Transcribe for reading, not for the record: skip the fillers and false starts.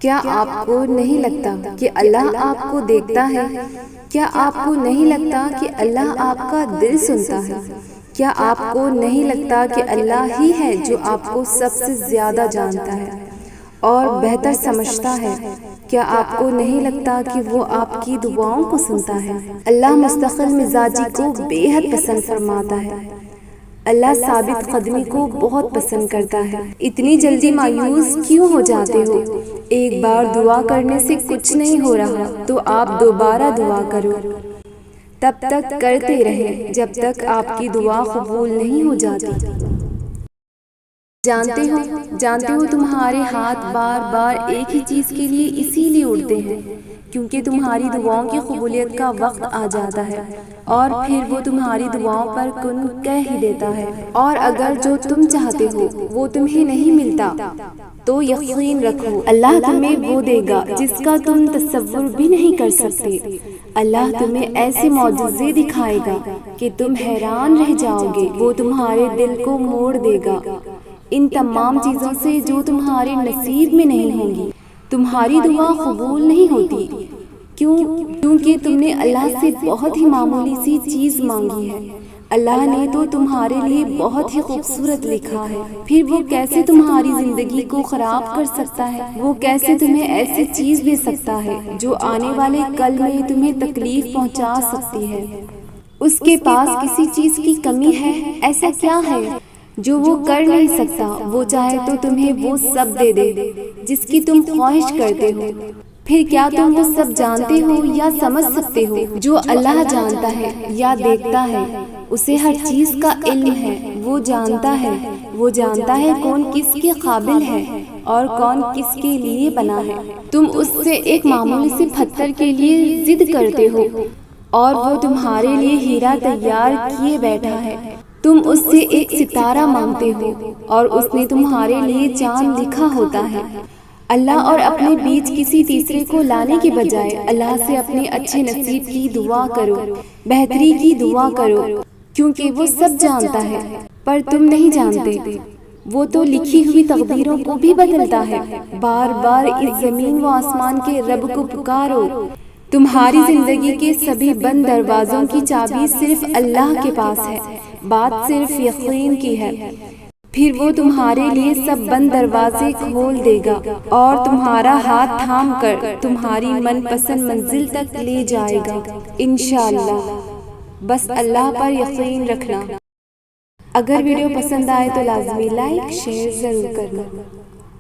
کیا آپ کو نہیں لگتا کہ اللہ آپ کو دیکھتا ہے؟ کیا آپ کو نہیں لگتا کہ اللہ آپ کا دل سنتا ہے؟ کیا آپ کو نہیں لگتا کہ اللہ ہی ہے جو آپ کو سب سے زیادہ جانتا ہے اور بہتر سمجھتا ہے؟ کیا آپ کو نہیں لگتا کہ وہ آپ کی دعاؤں کو سنتا ہے؟ اللہ مستقل مزاجی کو بے حد پسند فرماتا ہے۔ اللہ ثابت قدمی کو بہت پسند کرتا ہے۔ اتنی جلدی مایوس کیوں ہو جاتے ہو؟ ایک بار دعا کرنے سے کچھ نہیں ہو رہا تو آپ دوبارہ دعا کرو۔ تب تک کرتے رہیں جب تک آپ کی دعا قبول نہیں ہو جاتی۔ جانتے ہو تمہارے ہاتھ بار بار ایک ہی چیز کے لیے اسی لیے اڑتے ہیں کیونکہ تمہاری دعاؤں کی قبولیت کا وقت آ جاتا ہے اور پھر وہ تمہاری دعاؤں پر کن کہہ ہی دیتا ہے۔ اور اگر جو تم چاہتے ہو وہ تمہیں نہیں ملتا تو یقین رکھو اللہ تمہیں وہ دے گا جس کا تم تصور بھی نہیں کر سکتے۔ اللہ تمہیں ایسے معجزے دکھائے گا کہ تم حیران رہ جاؤ گے۔ وہ تمہارے دل کو موڑ دے گا ان تمام چیزوں سے جو تمہارے نصیب میں نہیں ہوں گی۔ تمہاری دعا قبول نہیں ہوتی کیونکہ تم نے اللہ سے بہت ہی معمولی سی چیز مانگی ہے۔ اللہ نے تو تمہارے لیے بہت ہی خوبصورت لکھا ہے، پھر وہ کیسے تمہاری زندگی کو خراب کر سکتا ہے؟ وہ کیسے تمہیں ایسی چیز دے سکتا ہے جو آنے والے کل میں تمہیں تکلیف پہنچا سکتی ہے؟ اس کے پاس کسی چیز کی کمی ہے؟ ایسا کیا ہے جو وہ کر نہیں سکتا؟ وہ چاہے تو تمہیں وہ سب دے دے جس کی تم خواہش کرتے ہو۔ پھر کیا تم وہ سب جانتے ہو یا سمجھ سکتے ہو؟ جو اللہ جانتا ہے یا دیکھتا ہے اسے ہر چیز کا علم ہے۔ وہ جانتا ہے کون کس کے قابل ہے اور کون کس کے لیے بنا ہے۔ تم اس سے ایک معمولی سے پتھر کے لیے ضد کرتے ہو اور وہ تمہارے لیے ہیرا تیار کیے بیٹھا ہے۔ تم اس سے ایک ستارہ مانگتے ہو اور اس نے تمہارے لیے چاند لکھا ہوتا ہے۔ اللہ اور اپنے بیچ کسی تیسرے کو لانے کے بجائے اللہ سے اپنے اچھے نصیب کی دعا کرو، بہتری کی دعا کرو، کیونکہ وہ سب جانتا ہے پر تم نہیں جانتے۔ وہ تو لکھی ہوئی تقدیروں کو بھی بدلتا ہے۔ بار بار اس زمین و آسمان کے رب کو پکارو۔ تمہاری زندگی کے سبھی بند دروازوں کی چابی صرف اللہ کے پاس ہے۔ بات صرف یقین کی ہے، پھر وہ تمہارے لیے سب بند دروازے کھول دے گا اور تمہارا ہاتھ تھام کر تمہاری من پسند منزل تک لے جائے گا انشاءاللہ۔ بس اللہ پر یقین رکھنا۔ اگر ویڈیو پسند آئے تو لازمی لائک شیئر ضرور کرنا۔